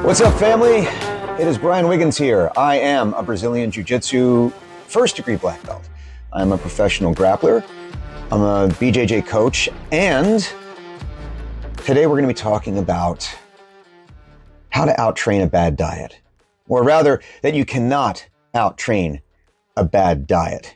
What's up, family? It is Brian Wiggins here. I am a Brazilian Jiu-Jitsu first-degree black belt. I'm a professional grappler. I'm a BJJ coach. And today we're going to be talking about how to out-train a bad diet. Or rather, that you cannot out-train a bad diet.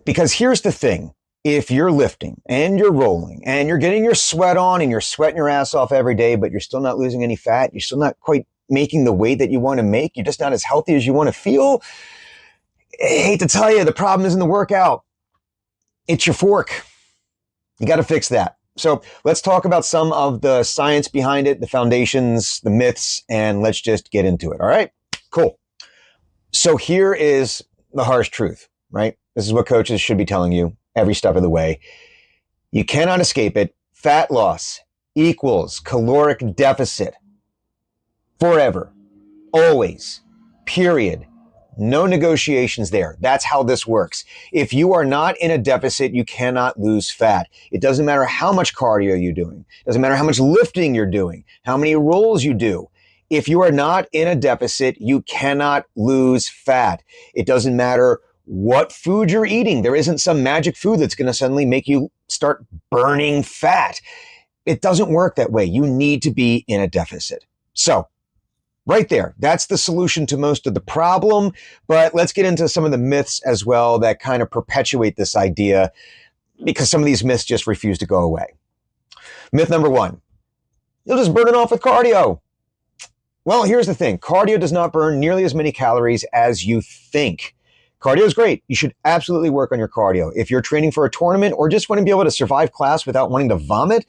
Because here's the thing. If you're lifting and you're rolling and you're getting your sweat on and you're sweating your ass off every day, but you're still not losing any fat, you're still not quite making the weight that you want to make, you're just not as healthy as you want to feel, I hate to tell you, the problem isn't the workout. It's your fork. You got to fix that. So let's talk about some of the science behind it, the foundations, the myths, and let's just get into it. All right? Cool. So here is the harsh truth, right? This is what coaches should be telling you every step of the way. You cannot escape it. Fat loss equals caloric deficit. Forever. Always. Period. No negotiations there. That's how this works. If you are not in a deficit, you cannot lose fat. It doesn't matter how much cardio you're doing. It doesn't matter how much lifting you're doing, how many rolls you do. If you are not in a deficit, you cannot lose fat. It doesn't matter what food you're eating. There isn't some magic food that's going to suddenly make you start burning fat. It doesn't work that way. You need to be in a deficit. So right there, that's the solution to most of the problem. But let's get into some of the myths as well that kind of perpetuate this idea, because some of these myths just refuse to go away. Myth number one, you'll just burn it off with cardio. Well, here's the thing. Cardio does not burn nearly as many calories as you think. Cardio is great. You should absolutely work on your cardio. If you're training for a tournament or just want to be able to survive class without wanting to vomit,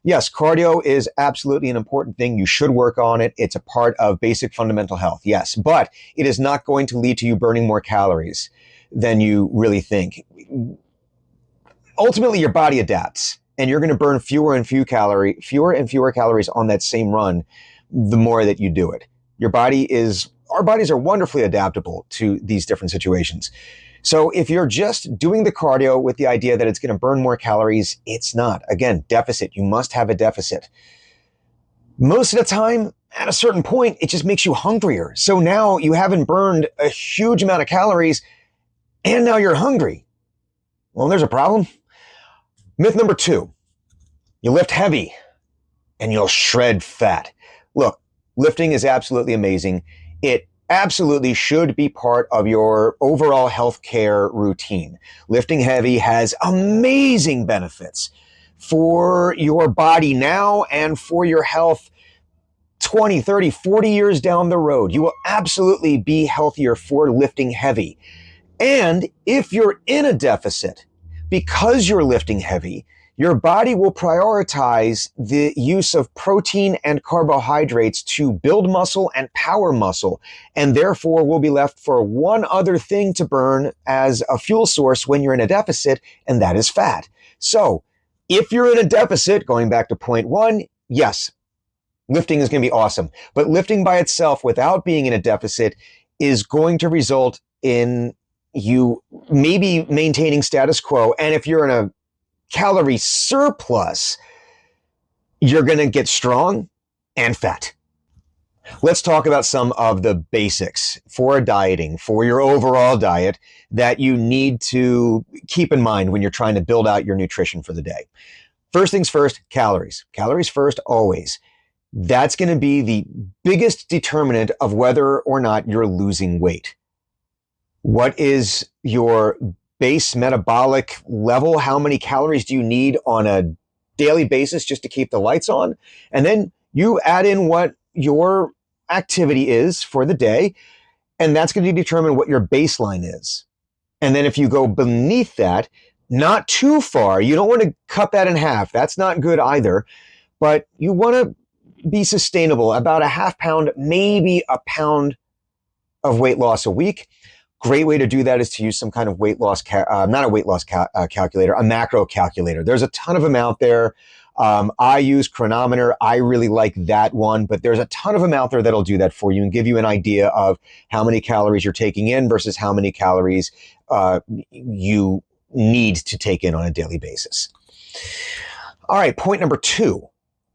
yes, cardio is absolutely an important thing. You should work on it. It's a part of basic fundamental health, yes. But it is not going to lead to you burning more calories than you really think. Ultimately, your body adapts, and you're going to burn fewer and fewer calories on that same run the more that you do it. Our bodies are wonderfully adaptable to these different situations. So if you're just doing the cardio with the idea that it's going to burn more calories, it's not. Again, deficit. You must have a deficit. Most of the time, at a certain point, it just makes you hungrier. So now you haven't burned a huge amount of calories, and now you're hungry. Well, there's a problem. Myth number two, you lift heavy and you'll shred fat. Look, lifting is absolutely amazing. It absolutely should be part of your overall healthcare routine. Lifting heavy has amazing benefits for your body now and for your health 20, 30, 40 years down the road. You will absolutely be healthier for lifting heavy. And if you're in a deficit, because you're lifting heavy, your body will prioritize the use of protein and carbohydrates to build muscle and power muscle, and therefore will be left for one other thing to burn as a fuel source when you're in a deficit, and that is fat. So if you're in a deficit, going back to point one, yes, lifting is going to be awesome. But lifting by itself without being in a deficit is going to result in you maybe maintaining status quo. And if you're in a calorie surplus, you're going to get strong and fat. Let's talk about some of the basics for dieting, for your overall diet that you need to keep in mind when you're trying to build out your nutrition for the day. First things first, calories. Calories first, always. That's going to be the biggest determinant of whether or not you're losing weight. What is your base metabolic level? How many calories do you need on a daily basis just to keep the lights on? And then you add in what your activity is for the day, and that's going to determine what your baseline is. And then if you go beneath that, not too far, you don't want to cut that in half. That's not good either, but you want to be sustainable, about a half pound, maybe a pound of weight loss a week. Great way to do that is to use some kind of weight loss, not a weight loss calculator, a macro calculator. There's a ton of them out there. I use Chronometer. I really like that one, but there's a ton of them out there that'll do that for you and give you an idea of how many calories you're taking in versus how many calories you need to take in on a daily basis. All right, point number 2.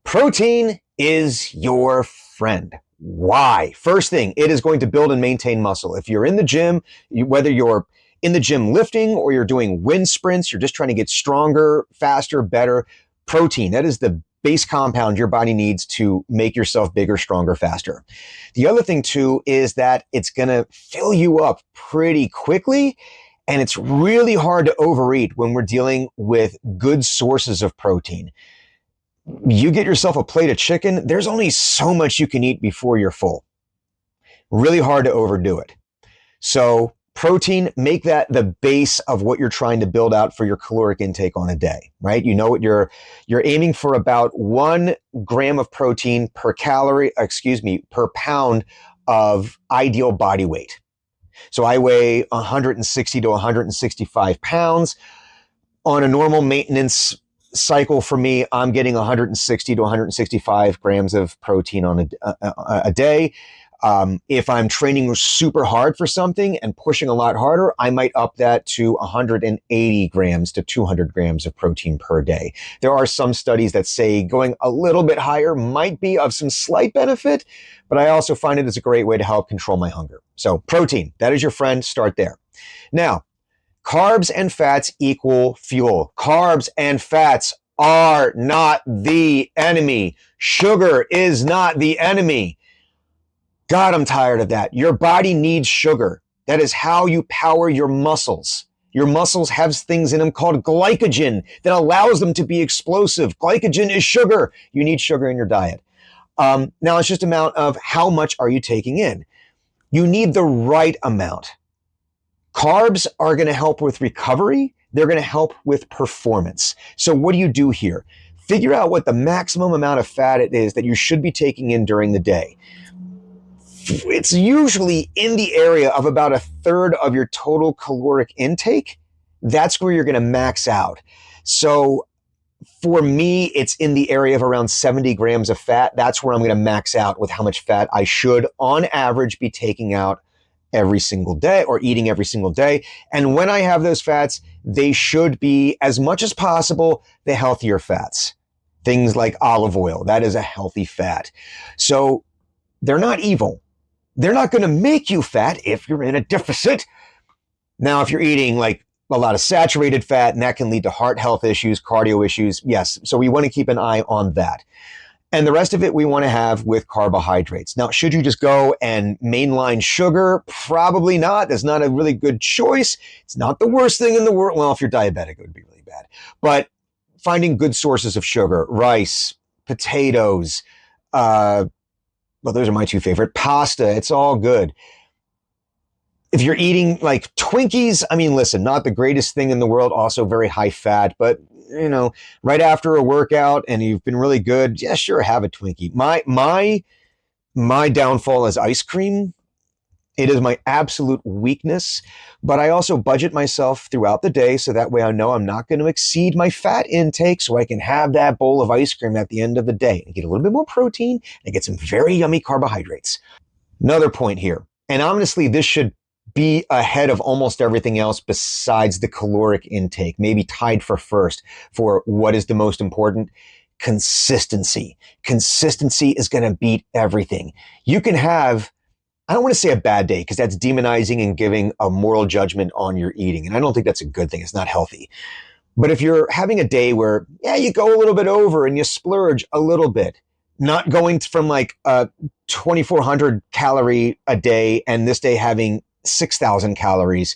Protein is your friend. friend. Why? First thing, it is going to build and maintain muscle. If you're in the gym, whether you're in the gym lifting or you're doing wind sprints, you're just trying to get stronger, faster, better, protein, that is the base compound your body needs to make yourself bigger, stronger, faster. The other thing too is that it's going to fill you up pretty quickly, and it's really hard to overeat when we're dealing with good sources of protein. You get yourself a plate of chicken, there's only so much you can eat before you're full. Really hard to overdo it. So protein, make that the base of what you're trying to build out for your caloric intake on a day, right? You know what you're aiming for, about 1 gram of protein per per pound of ideal body weight. So I weigh 160 to 165 pounds. On a normal maintenance cycle for me, I'm getting 160 to 165 grams of protein on a day. If I'm training super hard for something and pushing a lot harder, I might up that to 180 grams to 200 grams of protein per day. There are some studies that say going a little bit higher might be of some slight benefit, but I also find it as a great way to help control my hunger. So protein, that is your friend. Start there. Now, carbs and fats equal fuel. Carbs and fats are not the enemy. Sugar is not the enemy. God, I'm tired of that. Your body needs sugar. That is how you power your muscles. Your muscles have things in them called glycogen that allows them to be explosive. Glycogen is sugar. You need sugar in your diet. Now it's just a amount of how much are you taking in. You need the right amount. Carbs are going to help with recovery. They're going to help with performance. So what do you do here? Figure out what the maximum amount of fat it is that you should be taking in during the day. It's usually in the area of about 1/3 of your total caloric intake. That's where you're going to max out. So for me, it's in the area of around 70 grams of fat. That's where I'm going to max out with how much fat I should, on average, be taking out every single day or eating every single day. And when I have those fats, they should be, as much as possible, the healthier fats. Things like olive oil, that is a healthy fat. So they're not evil. They're not going to make you fat if you're in a deficit. Now, if you're eating like a lot of saturated fat, and that can lead to heart health issues, cardio issues, yes. So we want to keep an eye on that. And the rest of it we want to have with carbohydrates. Now, should you just go and mainline sugar? Probably not. That's not a really good choice. It's not the worst thing in the world. Well, if you're diabetic, it would be really bad. But finding good sources of sugar, rice, potatoes, well, those are my 2 favorite. Pasta, it's all good. If you're eating like Twinkies, I mean, listen, not the greatest thing in the world, also very high fat, but you know, right after a workout and you've been really good, yeah, sure, have a Twinkie. My downfall is ice cream. It is my absolute weakness, but I also budget myself throughout the day so that way I know I'm not going to exceed my fat intake, so I can have that bowl of ice cream at the end of the day and get a little bit more protein and get some very yummy carbohydrates. Another point here, and honestly, this should be ahead of almost everything else besides the caloric intake, maybe tied for first for what is the most important. Consistency. Consistency is going to beat everything. You can have, I don't want to say a bad day because that's demonizing and giving a moral judgment on your eating. And I don't think that's a good thing. It's not healthy. But if you're having a day where, yeah, you go a little bit over and you splurge a little bit, not going from like a 2,400 calorie a day and this day having 6,000 calories,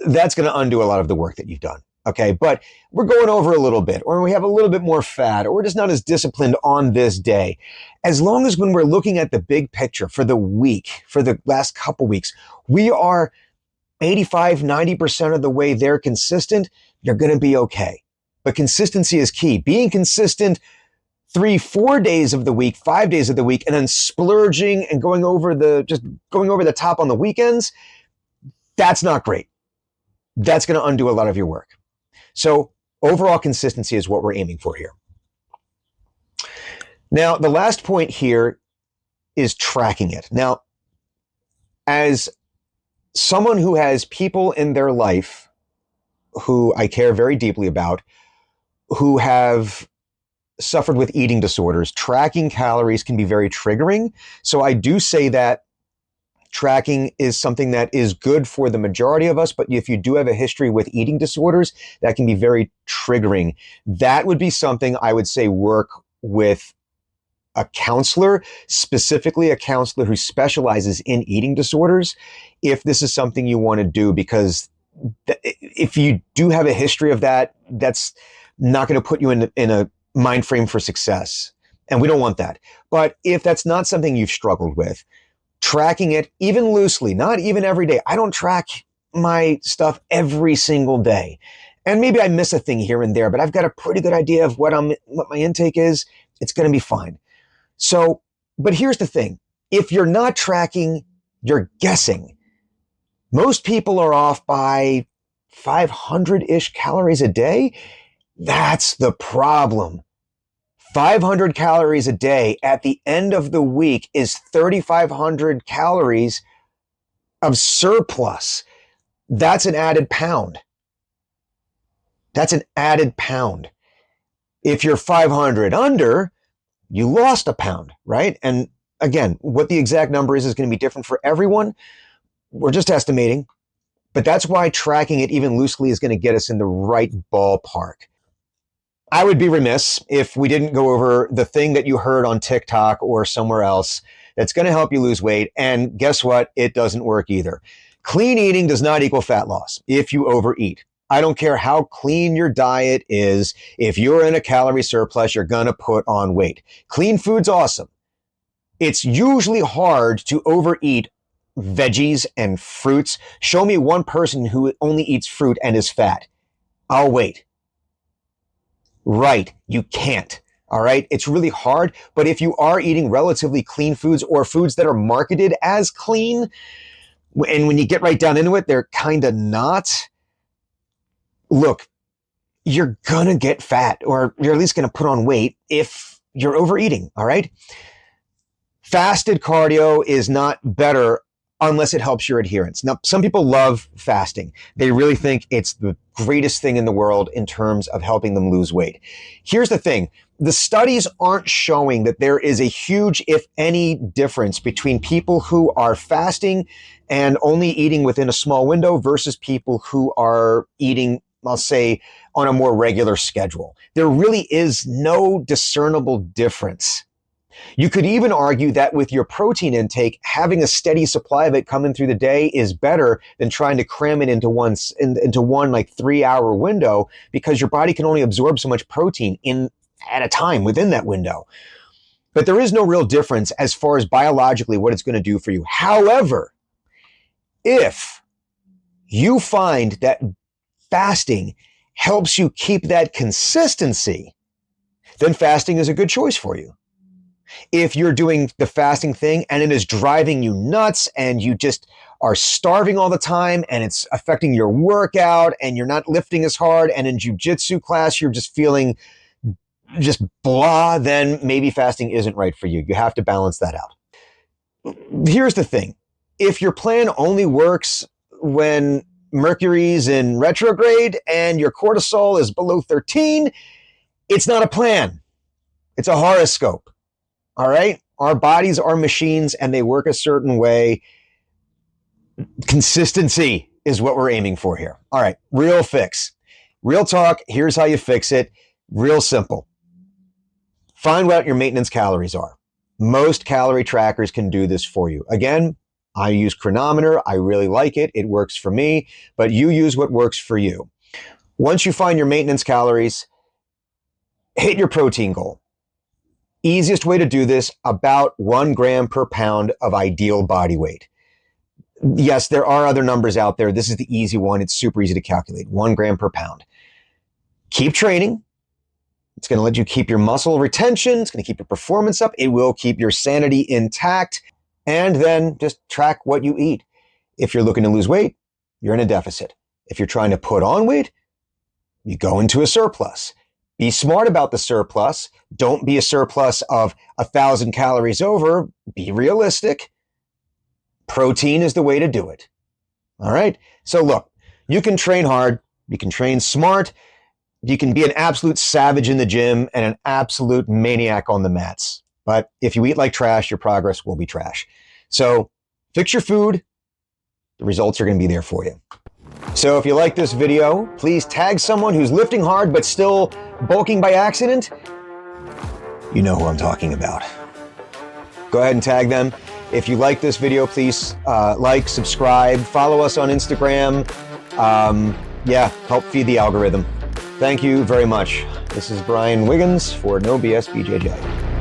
that's going to undo a lot of the work that you've done. Okay. But we're going over a little bit, or we have a little bit more fat, or we're just not as disciplined on this day. As long as when we're looking at the big picture for the week, for the last couple weeks, we are 85-90% of the way there consistent, you're going to be okay. But consistency is key. Being consistent 3-4 days of the week, 5 days of the week, and then splurging and going over the top on the weekends, that's not great. That's going to undo a lot of your work. So overall consistency is what we're aiming for here. Now, the last point here is tracking it. Now, as someone who has people in their life who I care very deeply about, who have suffered with eating disorders, tracking calories can be very triggering. So I do say that tracking is something that is good for the majority of us, but if you do have a history with eating disorders, that can be very triggering. That would be something I would say work with a counselor, specifically a counselor who specializes in eating disorders, if this is something you want to do, because if you do have a history of that, that's not going to put you in a mind frame for success. And we don't want that. But if that's not something you've struggled with, tracking it even loosely, not even every day. I don't track my stuff every single day. And maybe I miss a thing here and there, but I've got a pretty good idea of what my intake is. It's going to be fine. So, but here's the thing. If you're not tracking, you're guessing. Most people are off by 500-ish calories a day. That's the problem. 500 calories a day at the end of the week is 3,500 calories of surplus. That's an added pound. That's an added pound. If you're 500 under, you lost a pound, right? And again, what the exact number is going to be different for everyone. We're just estimating, but that's why tracking it even loosely is going to get us in the right ballpark. I would be remiss if we didn't go over the thing that you heard on TikTok or somewhere else that's going to help you lose weight. And guess what? It doesn't work either. Clean eating does not equal fat loss if you overeat. I don't care how clean your diet is. If you're in a calorie surplus, you're going to put on weight. Clean food's awesome. It's usually hard to overeat veggies and fruits. Show me one person who only eats fruit and is fat. I'll wait. Right. You can't. All right. It's really hard. But if you are eating relatively clean foods or foods that are marketed as clean, and when you get right down into it, they're kind of not. Look, you're going to get fat, or you're at least going to put on weight if you're overeating. All right. Fasted cardio is not better unless it helps your adherence. Now, some people love fasting. They really think it's the greatest thing in the world in terms of helping them lose weight. Here's the thing. The studies aren't showing that there is a huge, if any, difference between people who are fasting and only eating within a small window versus people who are eating, I'll say, on a more regular schedule. There really is no discernible difference. You could even argue that with your protein intake, having a steady supply of it coming through the day is better than trying to cram it into one like 3-hour window, because your body can only absorb so much protein at a time within that window. But there is no real difference as far as biologically what it's going to do for you. However, if you find that fasting helps you keep that consistency, then fasting is a good choice for you. If you're doing the fasting thing and it is driving you nuts and you just are starving all the time and it's affecting your workout and you're not lifting as hard, and in jiu-jitsu class you're just feeling just blah, then maybe fasting isn't right for you. You have to balance that out. Here's the thing. If your plan only works when Mercury's in retrograde and your cortisol is below 13, it's not a plan. It's a horoscope. All right? Our bodies are machines and they work a certain way. Consistency is what we're aiming for here. All right, real fix. Real talk, here's how you fix it. Real simple. Find what your maintenance calories are. Most calorie trackers can do this for you. Again, I use Chronometer. I really like it. It works for me, but you use what works for you. Once you find your maintenance calories, hit your protein goal. Easiest way to do this, about 1 gram per pound of ideal body weight. Yes, there are other numbers out there. This is the easy one. It's super easy to calculate. 1 gram per pound. Keep training. It's going to let you keep your muscle retention. It's going to keep your performance up. It will keep your sanity intact. And then just track what you eat. If you're looking to lose weight, you're in a deficit. If you're trying to put on weight, you go into a surplus. Be smart about the surplus. Don't be a surplus of 1,000 calories over. Be realistic. Protein is the way to do it. All right. So look, you can train hard. You can train smart. You can be an absolute savage in the gym and an absolute maniac on the mats. But if you eat like trash, your progress will be trash. So fix your food. The results are going to be there for you. So if you like this video, please tag someone who's lifting hard but still bulking by accident. You know who I'm talking about. Go ahead and tag them. If you like this video, please like, subscribe, follow us on Instagram. Help feed the algorithm. Thank you very much. This is Brian Wiggins for No BS BJJ.